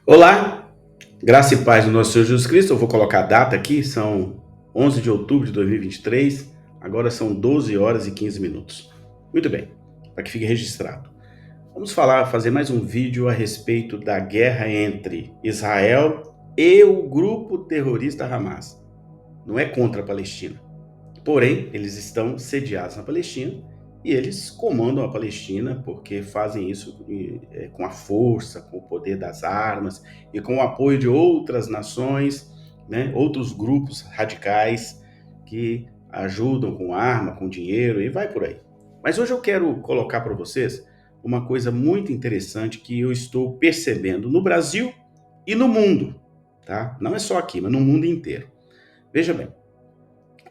Olá, graça e paz do nosso Senhor Jesus Cristo. Eu vou colocar a data aqui, são 11 de outubro de 2023, agora são 12 horas e 15 minutos. Muito bem, para que fique registrado. Vamos fazer mais um vídeo a respeito da guerra entre Israel e o grupo terrorista Hamas. Não é contra a Palestina. Porém, eles estão sediados na Palestina e eles comandam a Palestina porque fazem isso com a força, com o poder das armas e com o apoio de outras nações, né, outros grupos radicais que ajudam com arma, com dinheiro e vai por aí. Mas hoje eu quero colocar para vocês uma coisa muito interessante que eu estou percebendo no Brasil e no mundo, tá? Não é só aqui, mas no mundo inteiro. Veja bem,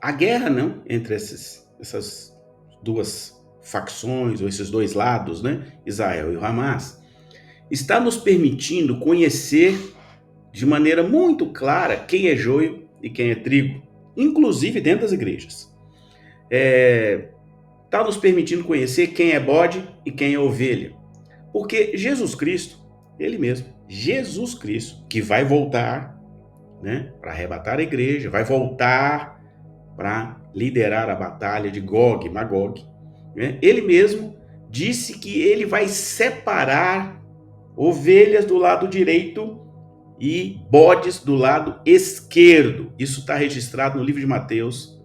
a guerra, não, entre essas duas facções, ou esses dois lados, né, Israel e o Hamas, está nos permitindo conhecer de maneira muito clara quem é joio e quem é trigo, inclusive dentro das igrejas. Está nos permitindo conhecer quem é bode e quem é ovelha. Porque Jesus Cristo, ele mesmo, Jesus Cristo, que vai voltar, né, para arrebatar a igreja, vai voltar para liderar a batalha de Gog e Magog, né? Ele mesmo disse que ele vai separar ovelhas do lado direito e bodes do lado esquerdo. Isso está registrado no livro de Mateus,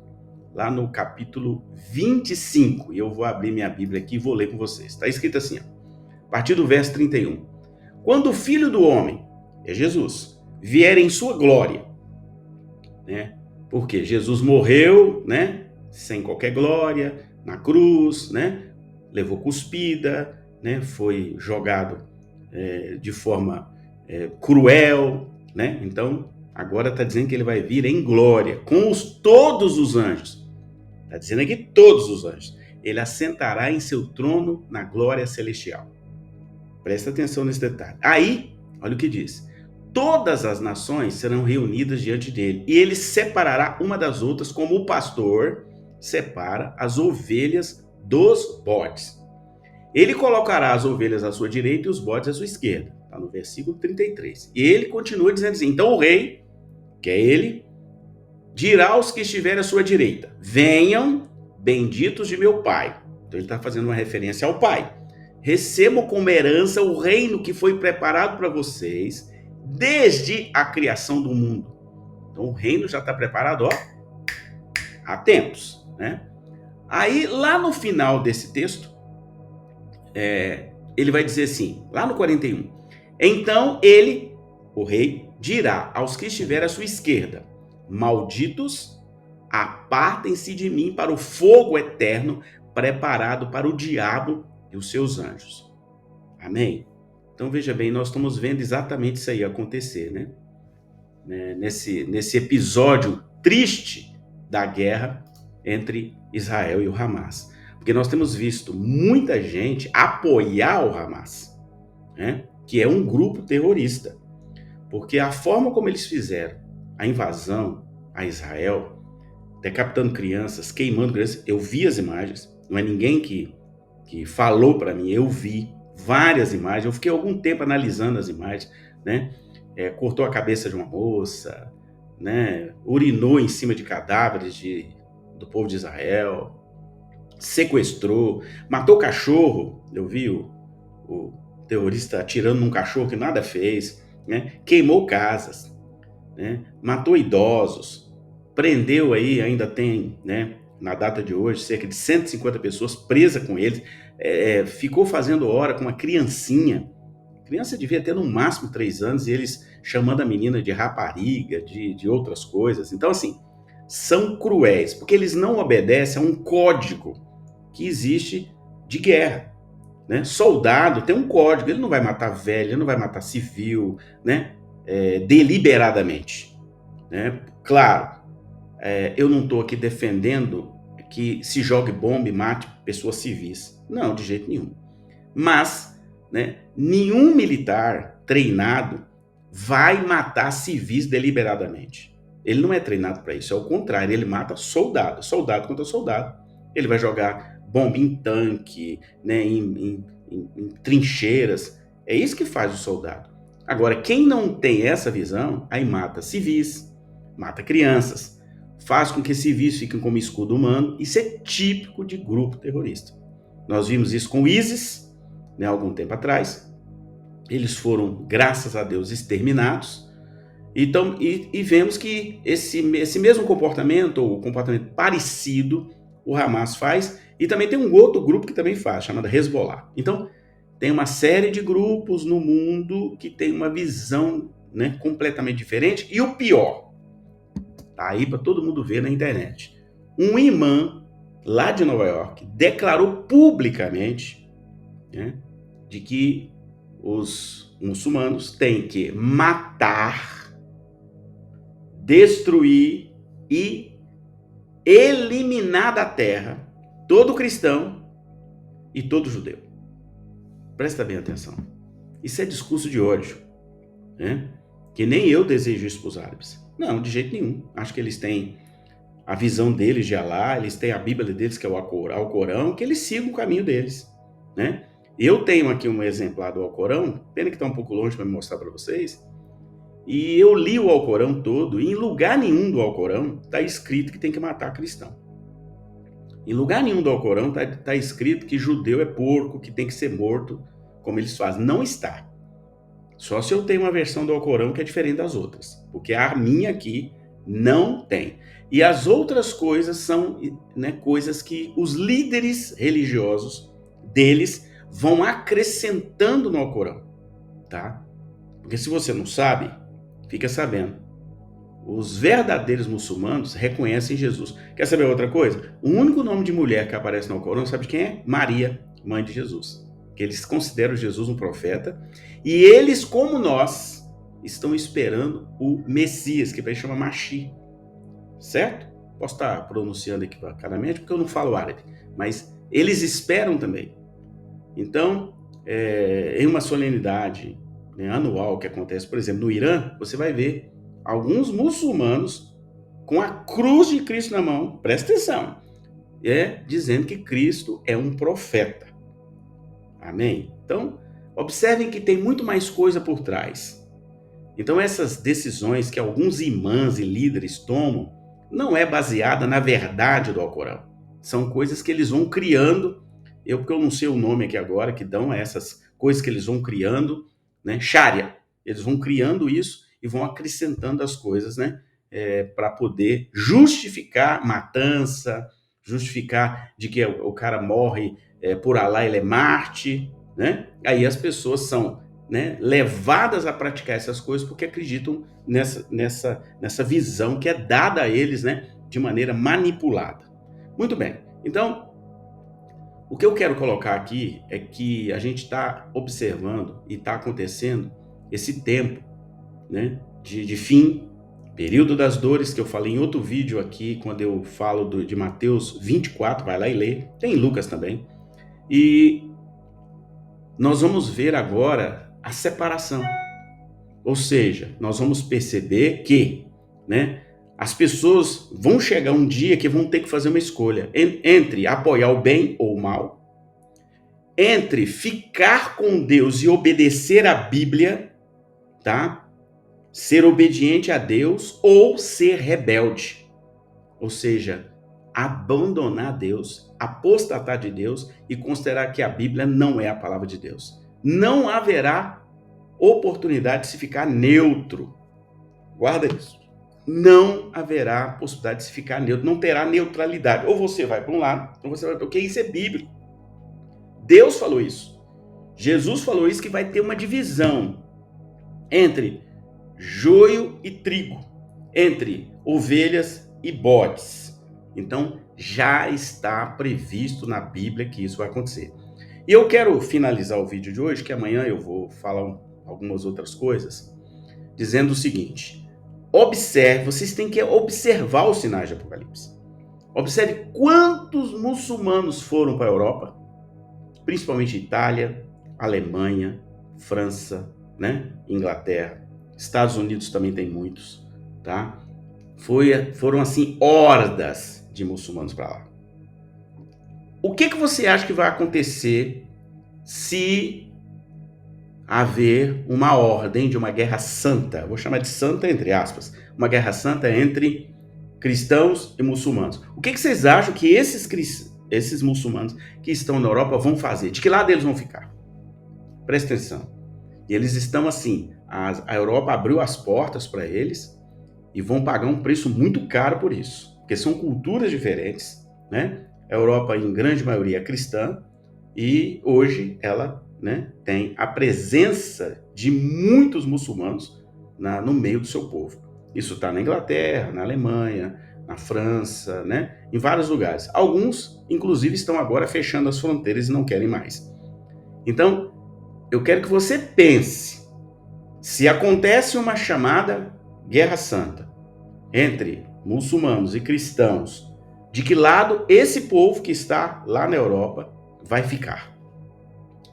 lá no capítulo 25. E eu vou abrir minha Bíblia aqui e vou ler com vocês. Está escrito assim, a partir do verso 31. Quando o Filho do Homem, é Jesus, vier em sua glória, né? Porque Jesus morreu, né, sem qualquer glória, na cruz, né, levou cuspida, né, foi jogado de forma cruel, né? Então, agora está dizendo que ele vai vir em glória, com todos os anjos. Está dizendo aqui todos os anjos. Ele assentará em seu trono na glória celestial. Presta atenção nesse detalhe. Aí, olha o que diz. Todas as nações serão reunidas diante dele, e ele separará uma das outras, como o pastor separa as ovelhas dos bodes. Ele colocará as ovelhas à sua direita e os bodes à sua esquerda. Está no versículo 33. E ele continua dizendo assim, então o rei, que é ele, dirá aos que estiverem à sua direita, venham, benditos de meu pai. Então ele está fazendo uma referência ao pai. Recebam como herança o reino que foi preparado para vocês desde a criação do mundo. Então o reino já está preparado, ó, há tempos, né? Aí lá no final desse texto, ele vai dizer assim, lá no 41, então ele, o rei, dirá aos que estiverem à sua esquerda, malditos, apartem-se de mim para o fogo eterno preparado para o diabo e os seus anjos. Amém? Então veja bem, nós estamos vendo exatamente isso aí acontecer, né? Nesse episódio triste da guerra entre Israel e o Hamas. Porque nós temos visto muita gente apoiar o Hamas, né? Que é um grupo terrorista. Porque a forma como eles fizeram a invasão a Israel, decapitando crianças, queimando crianças, eu vi as imagens, não é ninguém que falou para mim, eu vi várias imagens, eu fiquei algum tempo analisando as imagens, né? Cortou a cabeça de uma moça, né? Urinou em cima de cadáveres do povo de Israel, sequestrou, matou cachorro, eu vi o terrorista atirando num cachorro que nada fez, né? Queimou casas, né? Matou idosos, prendeu aí, ainda tem, né, na data de hoje, cerca de 150 pessoas presas com eles, ficou fazendo hora com uma criancinha. A criança devia ter no máximo 3 anos e eles chamando a menina de rapariga, de outras coisas. Então, assim, são cruéis, porque eles não obedecem a um código que existe de guerra. Né? Soldado tem um código, ele não vai matar velho, ele não vai matar civil, né? Deliberadamente. Né? Claro, eu não estou aqui defendendo que se jogue bomba e mate pessoas civis. Não, de jeito nenhum. Mas, né, nenhum militar treinado vai matar civis deliberadamente. Ele não é treinado para isso, é o contrário, ele mata soldado, soldado contra soldado. Ele vai jogar bomba em tanque, né, em trincheiras. É isso que faz o soldado. Agora, quem não tem essa visão, aí mata civis, mata crianças, faz com que civis fiquem como escudo humano. Isso é típico de grupo terrorista. Nós vimos isso com o ISIS, né, algum tempo atrás. Eles foram, graças a Deus, exterminados. Então, e vemos que esse mesmo comportamento, ou comportamento parecido, o Hamas faz, e também tem um outro grupo que também faz, chamado Hezbollah. Então, tem uma série de grupos no mundo que tem uma visão, né, completamente diferente. E o pior, tá aí para todo mundo ver na internet. Um imã lá de Nova York declarou publicamente, né, de que os muçulmanos têm que matar, destruir e eliminar da terra todo cristão e todo judeu. Presta bem atenção. Isso é discurso de ódio, né? Que nem eu desejo isso para os árabes. Não, de jeito nenhum. Acho que eles têm a visão deles de Alá, eles têm a Bíblia deles, que é o Alcorão, que eles sigam o caminho deles, né? Eu tenho aqui um exemplar do Alcorão, pena que está um pouco longe para me mostrar para vocês, e eu li o Alcorão todo, e em lugar nenhum do Alcorão está escrito que tem que matar cristão. Em lugar nenhum do Alcorão está escrito que judeu é porco, que tem que ser morto, como eles fazem. Não está. Só se eu tenho uma versão do Alcorão que é diferente das outras, porque a minha aqui não tem. E as outras coisas são, né, coisas que os líderes religiosos deles vão acrescentando no Alcorão, tá? Porque se você não sabe, fica sabendo. Os verdadeiros muçulmanos reconhecem Jesus. Quer saber outra coisa? O único nome de mulher que aparece no Alcorão, sabe de quem é? Maria, mãe de Jesus. Que eles consideram Jesus um profeta. E eles, como nós, estão esperando o Messias, que vai chamar Mashi. Certo? Posso estar pronunciando equivocadamente, porque eu não falo árabe. Mas eles esperam também. Então, em uma solenidade, né, anual que acontece, por exemplo, no Irã, você vai ver alguns muçulmanos com a cruz de Cristo na mão, presta atenção, dizendo que Cristo é um profeta. Amém? Então, observem que tem muito mais coisa por trás. Então, essas decisões que alguns imãs e líderes tomam não é baseada na verdade do Alcorão. São coisas que eles vão criando, porque eu não sei o nome aqui agora, que dão essas coisas que eles vão criando, né? Sharia. Eles vão criando isso e vão acrescentando as coisas, né? Para poder justificar matança, justificar de que o cara morre por Alá, ele é Marte, né? Aí as pessoas são, né, levadas a praticar essas coisas porque acreditam nessa visão que é dada a eles, né, de maneira manipulada. Muito bem, então o que eu quero colocar aqui é que a gente está observando e está acontecendo esse tempo, né, de fim, período das dores, que eu falei em outro vídeo aqui, quando eu falo de Mateus 24, vai lá e lê, tem em Lucas também, e nós vamos ver agora a separação. Ou seja, nós vamos perceber que, né, as pessoas vão chegar um dia que vão ter que fazer uma escolha entre apoiar o bem ou o mal, entre ficar com Deus e obedecer à Bíblia, tá? Ser obediente a Deus ou ser rebelde. Ou seja, abandonar Deus, apostatar de Deus e considerar que a Bíblia não é a palavra de Deus. Não haverá oportunidade de se ficar neutro. Guarda isso. Não haverá possibilidade de se ficar neutro. Não terá neutralidade. Ou você vai para um lado, ou você vai para o outro. Porque isso é bíblico. Deus falou isso. Jesus falou isso, que vai ter uma divisão entre joio e trigo, entre ovelhas e bodes. Então, já está previsto na Bíblia que isso vai acontecer. E eu quero finalizar o vídeo de hoje, que amanhã eu vou falar algumas outras coisas, dizendo o seguinte: observe, vocês têm que observar os sinais de Apocalipse. Observe quantos muçulmanos foram para a Europa, principalmente Itália, Alemanha, França, né? Inglaterra, Estados Unidos também tem muitos, tá? Foram assim hordas de muçulmanos para lá. O que você acha que vai acontecer se haver uma ordem de uma guerra santa, vou chamar de santa entre aspas, uma guerra santa entre cristãos e muçulmanos. O que vocês acham que esses muçulmanos que estão na Europa vão fazer? De que lado eles vão ficar? Presta atenção. E eles estão assim, a Europa abriu as portas para eles e vão pagar um preço muito caro por isso, porque são culturas diferentes, né? A Europa, em grande maioria, é cristã e hoje ela, né, tem a presença de muitos muçulmanos no meio do seu povo. Isso está na Inglaterra, na Alemanha, na França, né, em vários lugares. Alguns, inclusive, estão agora fechando as fronteiras e não querem mais. Então, eu quero que você pense, se acontece uma chamada Guerra Santa entre muçulmanos e cristãos, de que lado esse povo que está lá na Europa vai ficar?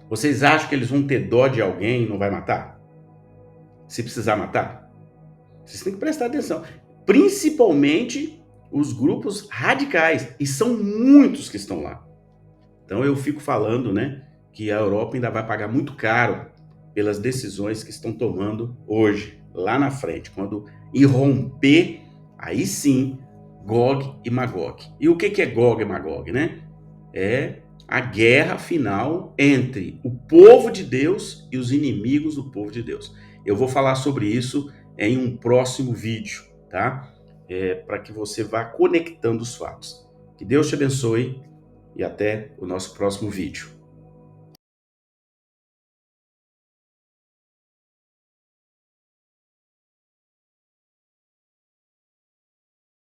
Vocês acham que eles vão ter dó de alguém e não vai matar? Se precisar matar? Vocês têm que prestar atenção. Principalmente os grupos radicais, e são muitos que estão lá. Então eu fico falando, né, que a Europa ainda vai pagar muito caro pelas decisões que estão tomando hoje, lá na frente, quando irromper, aí sim, Gog e Magog. E o que é Gog e Magog, né? É a guerra final entre o povo de Deus e os inimigos do povo de Deus. Eu vou falar sobre isso em um próximo vídeo, tá? Para que você vá conectando os fatos. Que Deus te abençoe e até o nosso próximo vídeo.